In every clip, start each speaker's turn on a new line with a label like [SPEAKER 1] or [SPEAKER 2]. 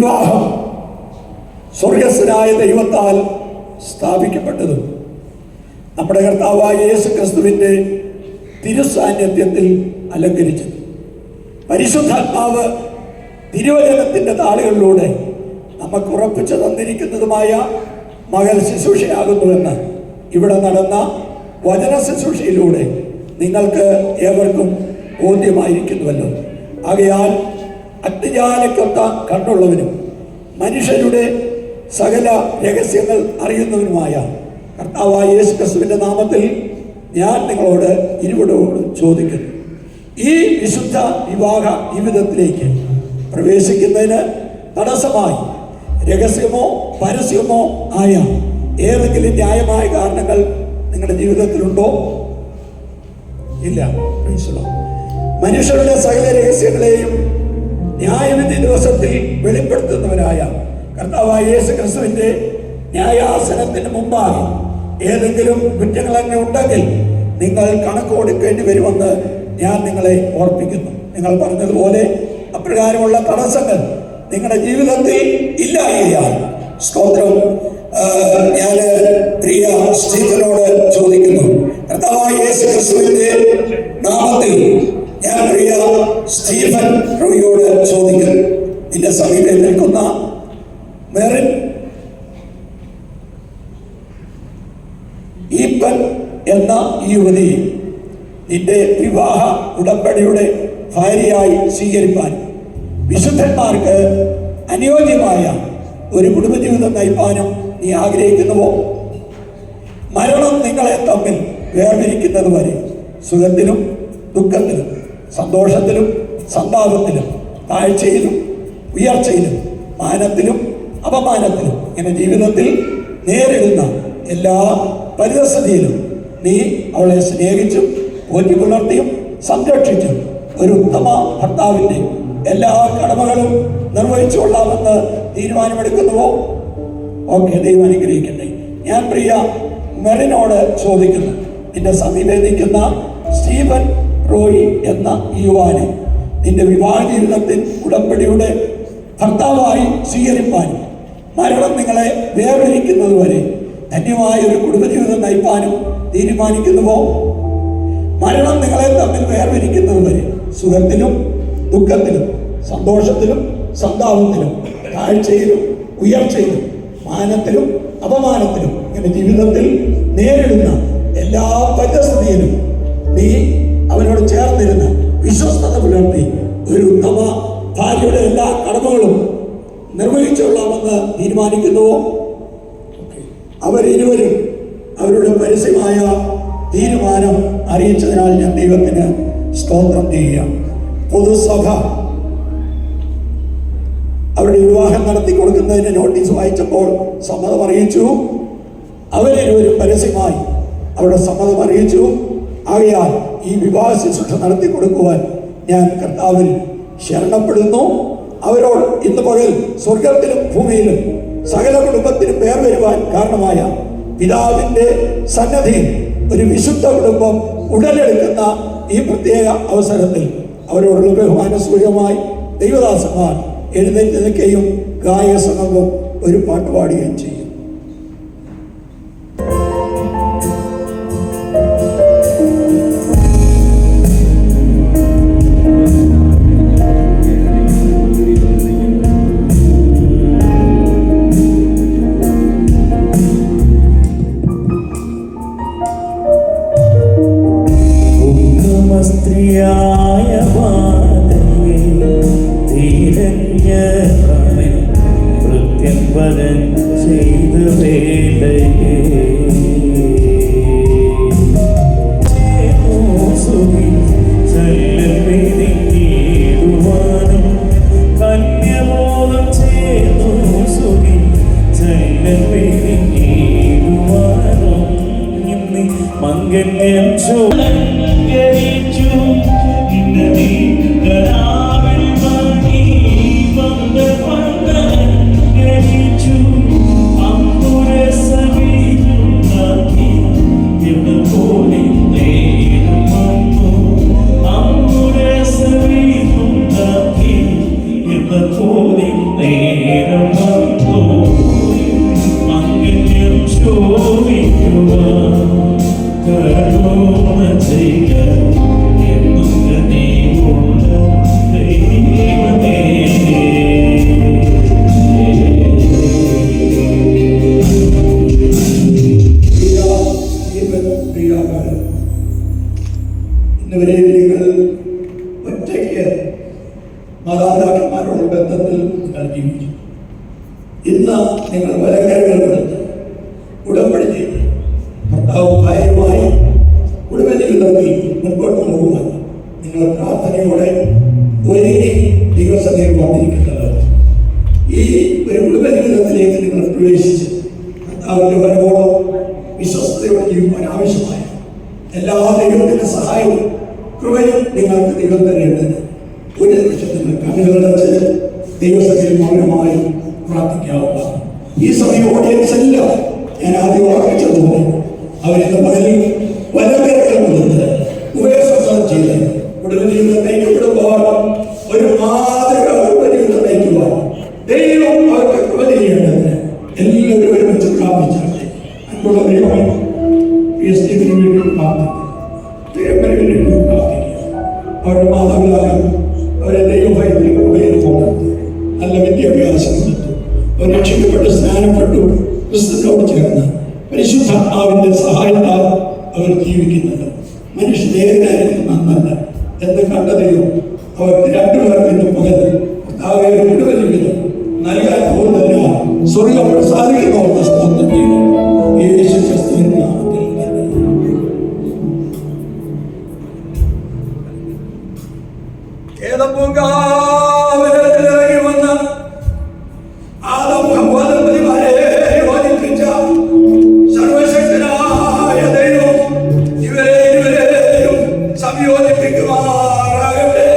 [SPEAKER 1] വിവാഹം സ്വർഗസ്ഥനായ ദൈവത്താൽ സ്ഥാപിക്കപ്പെട്ടതും നമ്മുടെ കർത്താവായ യേശു ക്രിസ്തുവിൻ്റെ തിരുസാന്നിധ്യത്തിൽ അലങ്കരിച്ചത് പരിശുദ്ധാത്മാവ് തിരുവചനത്തിൻ്റെ താളുകളിലൂടെ നമുക്ക് ഉറപ്പിച്ചു തന്നിരിക്കുന്നതുമായ മകൾ ശുശ്രൂഷയാകുന്നുവെന്ന് ഇവിടെ നടന്ന വചന ശുശ്രൂഷയിലൂടെ നിങ്ങൾക്ക് ഏവർക്കും ബോധ്യമായിരിക്കുന്നുവല്ലോ. ആകയാൽ അഗ്നിജാലക്കൊത്ത കണ്ണുള്ളവനും മനുഷ്യരുടെ സകല രഹസ്യങ്ങൾ അറിയുന്നവനുമായ കർത്താവായ യേശു ക്രിസ്തുവിൻ്റെ നാമത്തിൽ ഞാൻ നിങ്ങളോട് ഇരുവരോട് ചോദിക്കുന്നു, ഈ വിശുദ്ധ വിവാഹ ജീവിതത്തിലേക്ക് പ്രവേശിക്കുന്നതിന് തടസ്സമായി രഹസ്യമോ പരസ്യമോ ആയ ഏതെങ്കിലും ന്യായമായ കാരണങ്ങൾ നിങ്ങളുടെ ജീവിതത്തിലുണ്ടോ? ഇല്ല. മനുഷ്യരുടെ സകല രഹസ്യങ്ങളെയും ന്യായവിധി ദിവസത്തിൽ വെളിപ്പെടുത്തുന്നവരായ കർത്താവായ യേശു ക്രിസ്തുവിൻ്റെ ന്യായാസനത്തിന് മുമ്പാകെ ഏതെങ്കിലും കുറ്റങ്ങളൊക്കെ ഉണ്ടെങ്കിൽ നിങ്ങൾ കണക്ക് കൊടുക്കേണ്ടി വരുമെന്ന് ഞാൻ നിങ്ങളെ ഓർപ്പിക്കുന്നു. നിങ്ങൾ പറഞ്ഞതുപോലെ അപ്രകാരമുള്ള തടസ്സങ്ങൾ നിങ്ങളുടെ ജീവിതത്തിൽ ഇല്ലായ്കയാൽ സ്തോത്രം. ഞാൻ പ്രിയ സ്റ്റീഫനോട് ചോദിക്കുന്നു, കർത്താവായ യേശു ക്രിസ്തുവിന്റെ നാമത്തിൽ ഞാൻ പ്രിയ സ്റ്റീഫൻ റോയിയോട് ചോദിക്കുന്നു, നിന്റെ സമീപം നിൽക്കുന്ന മെറിൻ ഈപ്പൻ എന്ന ഈ യുവതി നിന്റെ വിവാഹ ഉടമ്പടിയുടെ ഭാര്യയായി സ്വീകരിപ്പാൻ വിശുദ്ധന്മാർക്ക് അനുയോജ്യമായ ഒരു കുടുംബജീവിതം നയിപ്പാനും നീ ആഗ്രഹിക്കുന്നുവോ? മരണം നിങ്ങളെ തമ്മിൽ വേർതിരിക്കുന്നത് വരെ സുഖത്തിലും ദുഃഖത്തിലും സന്തോഷത്തിലും സന്താപത്തിലും താഴ്ചയിലും ഉയർച്ചയിലും മാനത്തിലും അപമാനത്തിലും ഇങ്ങനെ ജീവിതത്തിൽ നേരിടുന്ന എല്ലാ പരിതസ്ഥിതിയിലും നീ അവളെ സ്നേഹിച്ചും പോറ്റി പുലർത്തിയും സംരക്ഷിച്ചും ഒരു ഉത്തമ ഭർത്താവിൻ്റെ എല്ലാ കടമകളും നിർവഹിച്ചു കൊള്ളാമെന്ന് തീരുമാനമെടുക്കുന്നുവോ? ഓക്കെ, ദൈവം അനുഗ്രഹിക്കട്ടെ. ഞാൻ പ്രിയ മെറിനോട് ചോദിക്കുന്നു, നിന്റെ സമീപം നിൽക്കുന്ന സ്റ്റീഫൻ റോയി എന്ന യുവാനെ നിന്റെ വിവാഹ ജീവിതത്തിൽ ഉടമ്പടിയുടെ ഭർത്താവായി സ്വീകരിപ്പാനും മരണം നിങ്ങളെ വേർതിരിക്കുന്നത് വരെ ധന്യമായ ഒരു കുടുംബജീവിതം നയിപ്പാനും തീരുമാനിക്കുന്നുവോ? മരണം നിങ്ങളെ തമ്മിൽ വേർതിരിക്കുന്നത് വരെ സുഖത്തിലും ദുഃഖത്തിലും സന്തോഷത്തിലും സന്താപത്തിലും താഴ്ചയിലും ഉയർച്ചയിലും മാനത്തിലും അപമാനത്തിലും ഇങ്ങനെ ജീവിതത്തിൽ നേരിടുന്ന എല്ലാ പരിതസ്ഥിതിയിലും നീ അവനോട് ചേർന്നിരുന്ന് വിശ്വസ്തത പുലർത്തി ഒരു ഉത്തമ ഭാര്യയുടെ എല്ലാ കടമകളും നിർവഹിച്ചുകൊള്ളാമെന്ന് തീരുമാനിക്കുന്നുവോ? അവരിരുവരും അവരുടെ പരസ്യമായ തീരുമാനം അറിയിച്ചതിനാൽ ഞാൻ ദൈവത്തിന് സ്തോത്രം ചെയ്യുക. പൊതുസഭ അവരുടെ വിവാഹം നടത്തി കൊടുക്കുന്നതിന് നോട്ടീസ് വായിച്ചപ്പോൾ സമ്മതം അറിയിച്ചു. അവരിരുവരും പരസ്യമായി അവരുടെ സമ്മതം അറിയിച്ചു. ആകയാൽ ഈ വിവാഹ ശുശ്രൂഷ നടത്തി കൊടുക്കുവാൻ ഞാൻ കർത്താവിൽ ശരണപ്പെടുന്നു. അവരോട് ഇന്ന് പകൽ സ്വർഗത്തിലും ഭൂമിയിലും സകല കുടുംബത്തിനും പേർ വരുവാൻ കാരണമായ പിതാവിൻ്റെ സന്നദ്ധിയിൽ ഒരു വിശുദ്ധ കുടുംബം ഉടലെടുക്കുന്ന ഈ പ്രത്യേക അവസരത്തിൽ അവരോടുള്ള ബഹുമാനസൂചകമായി ദൈവദാസന്മാർ എഴുന്നേറ്റ് നിൽക്കുകയും ഗായക സംഘം ഒരു പാട്ട് പാടുകയും ചെയ്യും.
[SPEAKER 2] സ്ത്രീയായ പ്രത്യംബരം ചെയ്ത വേലയെ ചൊല്ലിടുവാനും കന്യമോദം ചേർന്നു സുഖി ചൊല്ലിടുവാനും മംഗല്യം holy നേരം വന്നു അങ്ങനെയും ശോഭിക്കുവാൻ കരുണ ചെയ്യ എന്നുക നീ ഉള്ള ദൈവമേ.
[SPEAKER 1] ഇന്നുവരെ നിങ്ങൾ ഒറ്റയ്ക്ക് മാതാപിതാക്കന്മാരുടെ ബന്ധത്തിൽ നിങ്ങൾ ജീവിച്ചു. ഇന്ന് നിങ്ങൾ വലങ്കരകൾ കൊടുത്ത് ഉടമ്പടി ചെയ്ത് ഭർത്താവും ഭാര്യയുമായി കുടുംബ ജീവിതത്തിൽ മുൻപോട്ട് പോകുവാൻ നിങ്ങൾ പ്രാർത്ഥനയോടെ ഒരുങ്ങി ദൈവസഭയിൽ വന്നിരിക്കുന്നത്. ഈ ഒരു കുടുംബ ജീവിതത്തിലേക്ക് നിങ്ങൾ പ്രവേശിച്ച് ഭർത്താവിൻ്റെ വരവോളം വിശ്വസ്തയോടെ ജീവിക്കാൻ ആവശ്യമായ എല്ലാ ദൈവത്തിൻ്റെ സഹായവും കൃപയും നിങ്ങൾക്ക് ദൈവം തരേണ്ടത്. ഒരു നിമിഷം നിങ്ങൾ കണ്ണുകളടച്ച് ദൈവസഭയിൽ മൗനമായി പ്രാർത്ഥിക്കാവുക. ഈ സമയം ഓഡിയൻസ് എല്ലാം ഞാൻ ആദ്യം ഓർമ്മിച്ചതുപോലെ അവരുടെ പകലിൽ വലങ്കരകൾ കൊടുത്ത് ഉപേക്ഷണം ചെയ്ത് കുടുംബ ജീവിതത്തെ കുടുംബം ഒരു മാതൃക കുടുംബ ജീവിതം നയിക്കുവാൻ ദൈവം അവർക്ക് കൃപ ചെയ്യേണ്ടതിന് എല്ലാവരും ഒരുമിച്ച് പ്രാർത്ഥിച്ചാട്ടെ. അൻപുള്ള ദൈവം യേശുവിന് വേണ്ടി പ്രാർത്ഥിക്കുക. അവരുടെ മാതാപിതാക്കൾ അവരെ ദൈവഭയത്തിൽ കൃപയിൽ കൊണ്ടെടുത്ത് നല്ല വിദ്യാഭ്യാസം കൊടുത്തു. അവർ രക്ഷിക്കപ്പെട്ട് സ്നാനപ്പെട്ടു ക്രിസ്തുവിനോട് ചേർന്ന് പരിശുദ്ധാത്മാവിന്റെ സഹായത്താൽ അവർ ജീവിക്കുന്നത്. മനുഷ്യനായിരിക്കും നന്നല്ല എന്ന് കണ്ടതയോ അവർക്ക് രണ്ടുപേർക്കും പകരം കർത്താവേ കുടുംബ ജീവിതം നൽകാൻ പോകുന്നതിനാൽ സ്വർഗ്ഗം സാധിക്കുന്ന സ്തോത്രം ചെയ്യുന്നു. യേശു ക്രിസ്തുവിന്റെ നാമത്തിൽ ഇറങ്ങി വന്ന ആദം ഹവ്വ ദമ്പതിമാരെ യോജിപ്പിച്ച സർവശക്തനായ ദൈവം ഇവരെയും സംയോജിപ്പിക്കുമാറാകട്ടെ.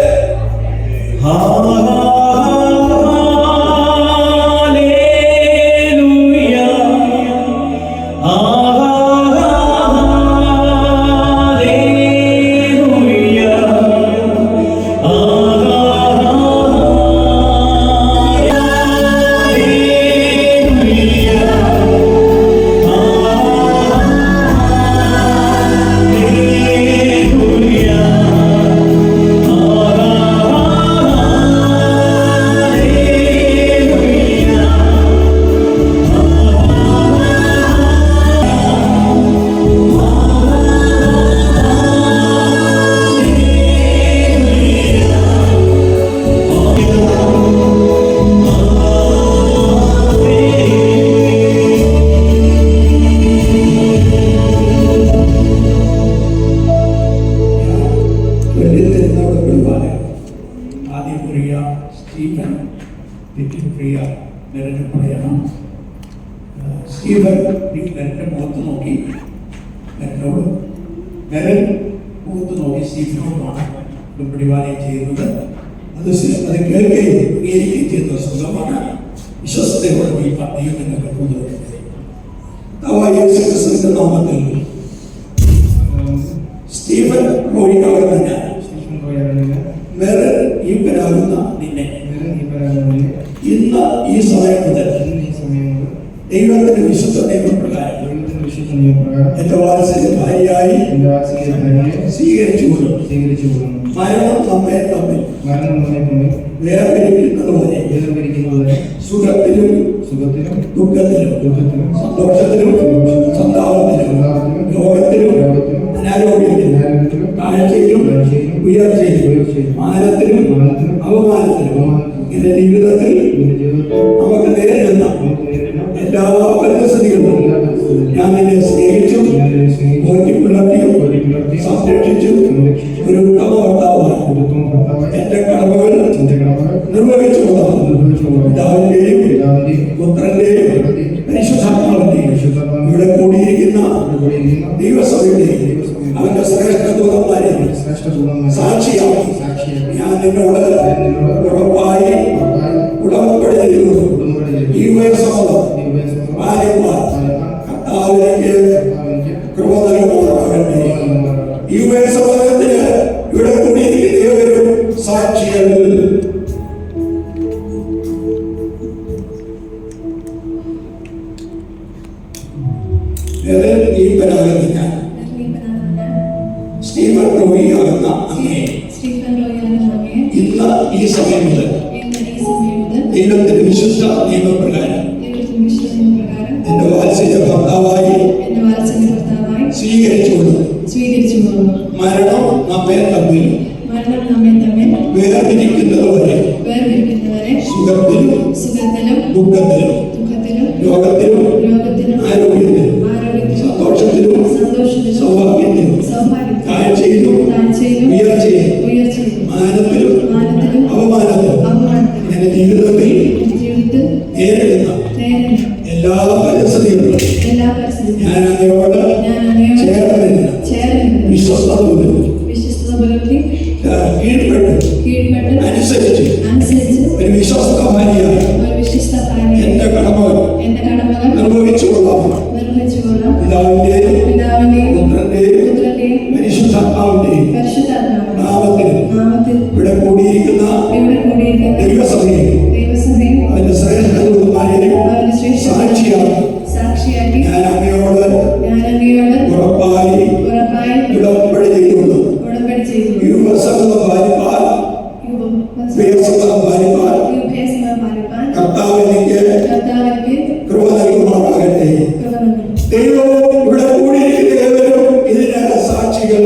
[SPEAKER 1] സ്റ്റീഫൻ മെറിന്റെ മുഖത്ത് നോക്കി മെറിനോട് മെറിൻ മുഖത്ത് നോക്കി സ്റ്റീഫനോടുമാണ് പിടിവാലയം ചെയ്യുന്നത്. അത് കേൾക്കുകയും അംഗീകരിക്കുകയും ചെയ്യുന്ന സ്വന്തമാണ് വിശ്വസതയോടെ ഈ പദ്ധതിയും നിങ്ങൾക്ക് യേശുക്രിസ്തുവിന്റെ നാമത്തിൽ സ്റ്റീഫൻ റോയിക്കാവുന്ന മെറിൻ ഈപ്പനാകുന്ന നിന്നെ ഇന്ന് ഈ സമയം മുതൽ ദൈവത്തിന്റെ വിശുദ്ധ നിയമപ്രകാരം എന്റെ വാത്സല്യ ഭാര്യയായി സ്വീകരിച്ചു. മരണം നമ്മെ തമ്മിൽ വേർപിരിക്കുന്നത് പോലെ സുഖത്തിലും ദുഃഖത്തിലും സന്തോഷത്തിലും സന്താപത്തിലും രോഗത്തിലും അനാരോഗ്യത്തിലും താഴ്ചയിലും ഉയർച്ചയിലും മാനത്തിലും അപമാനത്തിലും എന്റെ ജീവിതത്തിൽ നമുക്ക് നേരിടുന്ന എല്ലാ പരിസ്ഥിതികളും ഞാൻ നിന്നെ സ്നേഹിച്ചും പുലർത്തിയും സംരക്ഷിച്ചും ഒരു ഉത്തമ ഭർത്താവാണ് എന്റെ കടമകൾ നിർവഹിച്ചു പിതാവിന്റെയും പുത്രന്റെയും പരിശുദ്ധാത്മാവിന്റെയും ഇവിടെ കൂടിയിരിക്കുന്ന ദൈവസഭയുടെയും അവന്റെ ശ്രേഷ്ഠദൂതന്മാരെ സാക്ഷിയാക്കി ഞാൻ നിന്നോട് ഉറപ്പായി ഉടമ്പടി ചെയ്യുന്നു. ഈ വയസ്സോളം ഭാര്യമാർ കർത്താവിലേക്ക് കൃപ നൽകുമാറാകട്ടെ. ഈ വയസ്സോളത്തിന് ഇവിടെ കൂടിയിരിക്കുന്ന ഏവരും സാക്ഷികൾ. ബെർലീപ്പനാകുന്ന ഞാൻ സ്റ്റീഫൻ റോയിയാകുന്ന അങ്ങേ ഇന്ന് ഈ സമയം മുതൽ ദൈവത്തിന്റെ വിശുദ്ധ നിയമപ്രകാരം എന്റെ വാത്സല്യ ഭർത്താവായി സ്വീകരിച്ചുകൊള്ളുന്നു. മരണം നമ്മെ തമ്മിൽ വേർതിരിക്കുന്നതുവരെ സുഖത്തിലും ദുഃഖത്തിലും രോഗത്തിലും ആരോഗ്യത്തിലും സന്തോഷത്തിലും സൗഭാഗ്യത്തിലും താഴ്ചയിലും ഉയർച്ചയിലും മാനത്തിലും അപമാനത്തിലും എന്റെ ജീവിതത്തിൽ നേരിടുന്ന എല്ലാ പരിസ്ഥിതികളും ഞാൻ അങ്ങയോട് ചേർന്നില്ല വിശ്വസ്തത പുലർത്തി കീഴ്പ്പെട്ട് അനുസരിച്ച് ഒരു വിശ്വസ്ത ഭാര്യയായി എന്റെ കടമകൾ നിർവഹിച്ചുകൊള്ളാം. പിതാവിന്റെയും പുത്രന്റെയും പരിശുദ്ധാത്മാവിന്റെയും നാമത്തിൽ ഇവിടെ കൂടിയിരിക്കുന്ന ദൈവസഭയെ അതിന്റെ ശ്രേഷ്ഠതമാരെയും സാക്ഷിയാക്കി ഞാൻ അങ്ങയോട് ഉറപ്പായി ഉടമ്പടി ചെയ്തുകൊള്ളു. യുവസംഗം പാലിപ്പാൻ കർത്താവ് എനിക്ക് കൃപ നൽകുമാറാകട്ടെ. ദൈവവും ഇവിടെ കൂടിയിരിക്കുന്ന ഏവരും ഇതിന് സാക്ഷികൾ.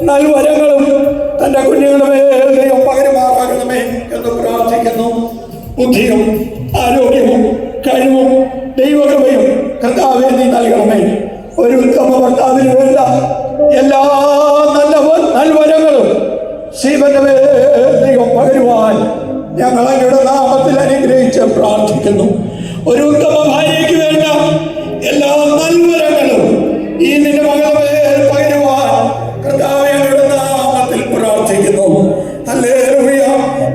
[SPEAKER 1] നൽവരങ്ങളും തന്റെ കുഞ്ഞുങ്ങളുടെ ദൈവം പകരമാറാകണമേ എന്ന് പ്രാർത്ഥിക്കുന്നു. ബുദ്ധിയും ആരോഗ്യവും കഴിവും ദൈവകൃപയും കർത്താവേ നീ നൽകണമേ. ഒരു ഉത്തമ ഭർത്താവിന് വേണ്ട എല്ലാ നൽവരങ്ങളും ശിവന്റെ ദൈവം പകരുവാൻ ഞങ്ങൾ അങ്ങയുടെ നാമത്തിൽ അനുഗ്രഹിച്ച് പ്രാർത്ഥിക്കുന്നു. ഒരു ഉത്തമ ഭാര്യയ്ക്ക് വേണ്ട എല്ലാ നൽവരങ്ങളും ഈ നിന്റെ മകളുടെ പകരുവാൻ കർത്താവേ അങ്ങയുടെ നാമത്തിൽ പ്രാർത്ഥിക്കുന്നു. ഹല്ലേലൂയ.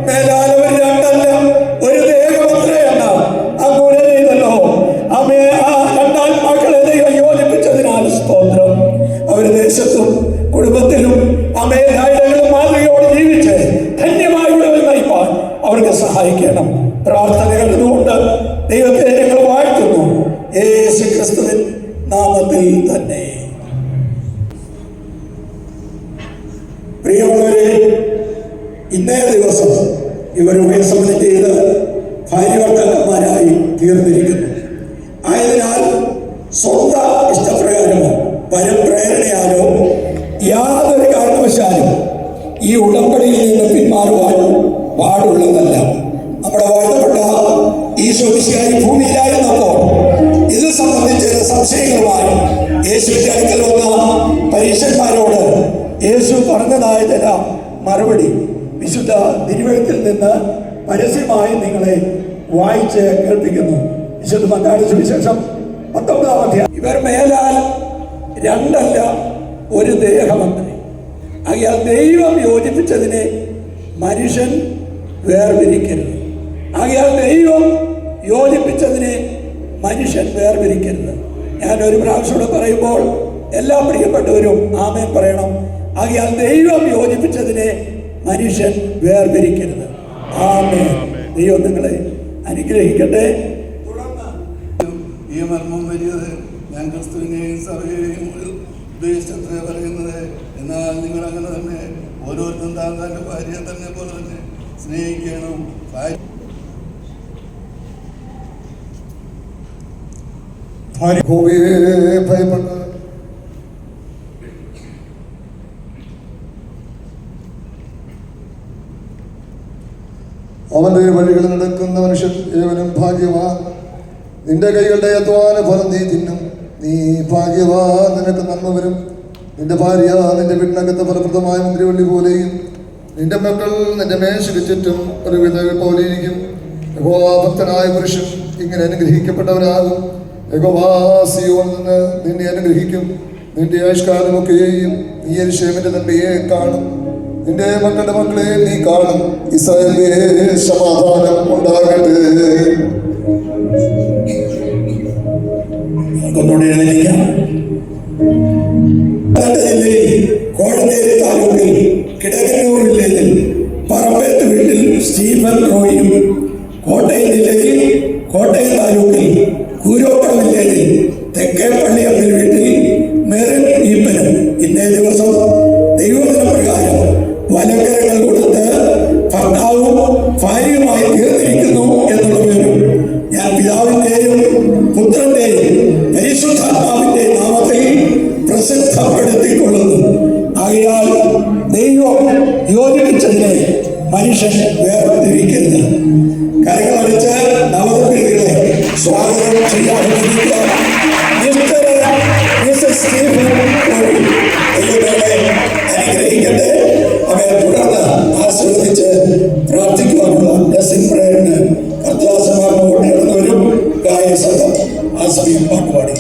[SPEAKER 1] മേലാലവർ രണ്ടല്ല ഒരു ദേഹമത്രയെന്ന അങ്ങൂര ചെയ്തല്ലോ. അമ്മേ ആ രണ്ടാത്മാക്കളെ ദൈവം യോജിപ്പിച്ചതിനാൽ സ്തോത്രം. അവർ ദേശത്തും കുടുംബത്തിലും അമേധായികളും മാതൃകയോട് ജീവിച്ച് ധന്യമായി നയിപ്പാൻ അവർക്ക് സഹായിക്കണം. പ്രാർത്ഥനകൾ ഇതുകൊണ്ട് ദൈവത്തെ ഞങ്ങൾ വാഴ്ത്തുന്നു യേശു ക്രിസ്തുവിൻ നാമത്തിൽ തന്നെ. പ്രിയമുള്ളവരെ, ഇന്നേ ദിവസം ഇവർ ഉഭയസമ്മതം ചെയ്ത് ഭാര്യഭർത്താക്കന്മാരായി തീർന്നിരിക്കുന്നു. ആയതിനാൽ സ്വന്തം ഇഷ്ടപ്രകാരമോ പരപ്രേരണയാലോ യാതൊരു കാരണവശാലും ഈ ഉടമ്പടിയിൽ നിന്ന് പിന്മാറുവാൻ പാടുള്ളതല്ല. നമ്മുടെ വാഴ്ത്തപ്പെട്ട ഈശോ മിശിഹായി ഭൂമിയിലായിരുന്നപ്പോൾ ഇത് സംബന്ധിച്ച് സംശയങ്ങളുമായി യേശുവിന്റെ അടുക്കൽ വന്ന പരീക്ഷന്മാരോട് യേശു പറഞ്ഞതായ ചില മറുപടി വിശുദ്ധ തിരുവെഴുത്തിൽ നിന്ന് പരസ്യമായി നിങ്ങളെ വായിച്ച് കേൾപ്പിക്കുന്നു. വിശുദ്ധ മത്തായിയുടെ സുവിശേഷം 19-ാം അധ്യായം. ഇവർ മേലാൽ രണ്ടല്ല ഒരു ദേഹമത്രേ. ആകയാൽ ദൈവം യോജിപ്പിച്ചതിനെ മനുഷ്യൻ വേർതിരിക്കരുത്. ആകയാൽ ദൈവം യോജിപ്പിച്ചതിനെ മനുഷ്യൻ വേർതിരിക്കരുത്. ഞാൻ ഒരു പ്രാവശ്യം പറയുമ്പോൾ എല്ലാ പ്രിയപ്പെട്ടവരും ആമേൻ പറയണം. ആകയാൽ ദൈവം യോജിപ്പിച്ചതിനെ മനുഷ്യൻ വേർതിരിക്കരുത്. ആമേൻ. ദൈവം നിങ്ങളെ അനുഗ്രഹിക്കട്ടെ.
[SPEAKER 3] ഈ മർമ്മം വലിയത് ഞാൻ ക്രിസ്തുവിനെയും സഭയെയും ഉദ്ദേശിച്ചത്ര പറയുന്നത്. എന്നാൽ നിങ്ങൾ അങ്ങനെ തന്നെ ഓരോരുത്തരും താങ്കളുടെ ഭാര്യയെ തന്നെ പോലെ തന്നെ സ്നേഹിക്കണം.
[SPEAKER 4] ഭയപ്പെട്ട് അവന്റെ വഴികളിൽ നടക്കുന്ന മനുഷ്യൻ ഏവനും ഭാഗ്യവാൻ. നിന്റെ കൈകളുടെ അധ്വാന ഫലം നീ തിന്നും. നീ ഭാഗ്യവാൻ, നിനക്ക് നന്മ വരും. നിന്റെ ഭാര്യ നിന്റെ വീട്ടിനകത്ത് ഫലപ്രദമായ മുന്തിരിവള്ളി പോലെയും നിന്റെ മക്കൾ നിന്റെ മേശയ്ക്ക് ചുറ്റും ഒരു വിധവ പോലെയിരിക്കും. യഹോവാഭക്തനായ പുരുഷൻ ഇങ്ങനെ അനുഗ്രഹിക്കപ്പെട്ടവനാകും. യഹോവാ സീയോനിൽ നിന്ന് നിന്നെ അനുഗ്രഹിക്കും. നിന്റെ ആയുഷ്കാലമൊക്കെയും നീ യെരൂശലേമിന്റെ നന്മയെ കാണും. നിന്റെ മക്കളുടെ മക്കളെ നീ കാണും. ഇസ്രായേലിലെ സമാധാനം ഉണ്ടാകട്ടെ.
[SPEAKER 1] കോഴഞ്ചേരി താലൂക്കിൽ കിടങ്ങന്നൂർ വില്ലേജിൽ പറമ്പേത്ത് വീട്ടിൽ സ്റ്റീഫൻ റോയും, കോട്ടയം ജില്ലയിൽ കോട്ടയം താലൂക്കിൽ കൂരോപ്പുഴ വില്ലേജിൽ തെക്കേ പള്ളിയമ്മൽ വീട്ടിൽ മെറിൻ ഈപ്പനും ഇന്നേ ദിവസം ദൈവദിനപ്രകാരം വലങ്കരങ്ങൾ കൊടുത്ത് ഭർത്താവും ഭാര്യയുമായി തീർന്നിരിക്കുന്നു എന്നുള്ള വിവരം ഞാൻ പിതാവിന്റെയും പുത്രന്റെയും പരിശുദ്ധാത്മാവിന്റെയും നാമത്തിൽ പ്രസിദ്ധപ്പെടുത്തിക്കൊള്ളുന്നു. ആകയാൽ ദൈവം യോജിപ്പിച്ചതിനെ മനുഷ്യൻ വേർതിരിക്കരുത്. കരകളടിച്ച് നവദമ്പതികളെ സ്വാഗതം ചെയ്യാതിരിക്കുക. അനുഗ്രഹിക്കട്ടെ. അവയെ തുടർന്ന് ആസ്വദിച്ച് പ്രാർത്ഥിക്കുവാനുള്ള ബ്ലെസ്സിംഗ് പ്രേയറിന് കർത്താസമാർക്കും കൊണ്ടിരുന്നവരും ഗായക സംഘം ആ സമയം പാട്ടുപാടി.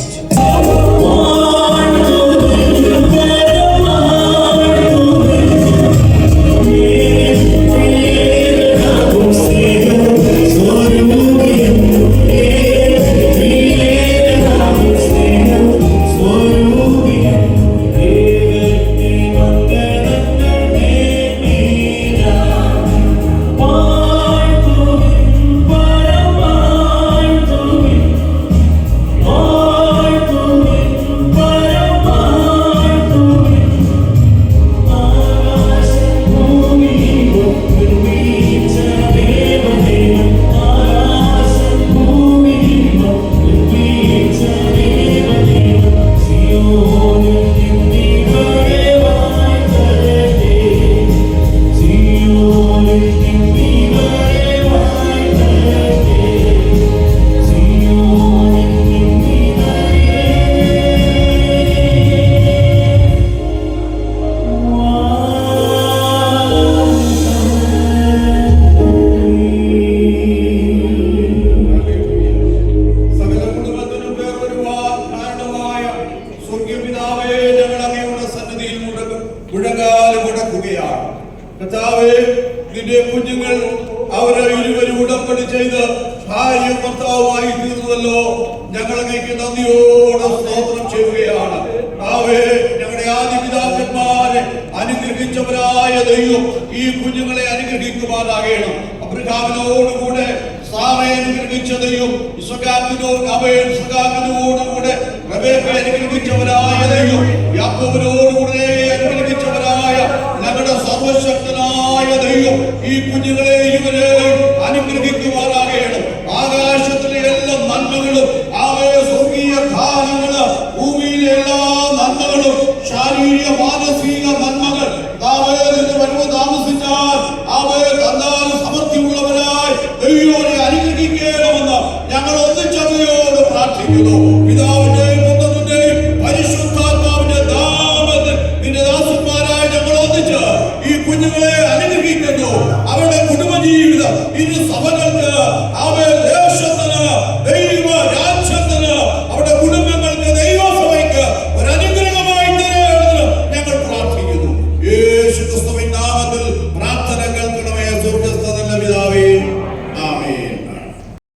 [SPEAKER 5] കർത്താവേ, നിന്റെ കുഞ്ഞുങ്ങൾ അവരെ ഇരുവരും ഉടമ്പടി ചെയ്ത് ഭാര്യയും ഭർത്താവുമായി തീർന്നുവല്ലോ. ഞങ്ങൾ അങ്ങേക്ക് നന്ദിയോടെ സ്തോത്രം ചെയ്യുകയാണ്. ഞങ്ങളുടെ ആദ്യ പിതാക്കന്മാരെ അനുഗ്രഹിച്ചവരായ ദൈവം ഈ കുഞ്ഞുങ്ങളെ അനുഗ്രഹിക്കുവാനാകണം. അബ്രഹാമിനോടുകൂടെ സാറയെ അനുഗ്രഹിച്ച ദൈവം ഇസ്ഹാക്കിനോടുകൂടെ റബേക്കയെ അനുഗ്രഹിച്ചവരായ ദൈവം യാക്കോബിനോടുകൂടെ അനുഗ്രഹിച്ചവരായ ഞങ്ങളുടെ സർവശക്തനായ ദൈവം ഈ കുഞ്ഞുങ്ങളെ ഇവരെ അനുഗ്രഹിക്കുവാനാകണം. ആകാശത്തിലെ എല്ലാ നന്മകളും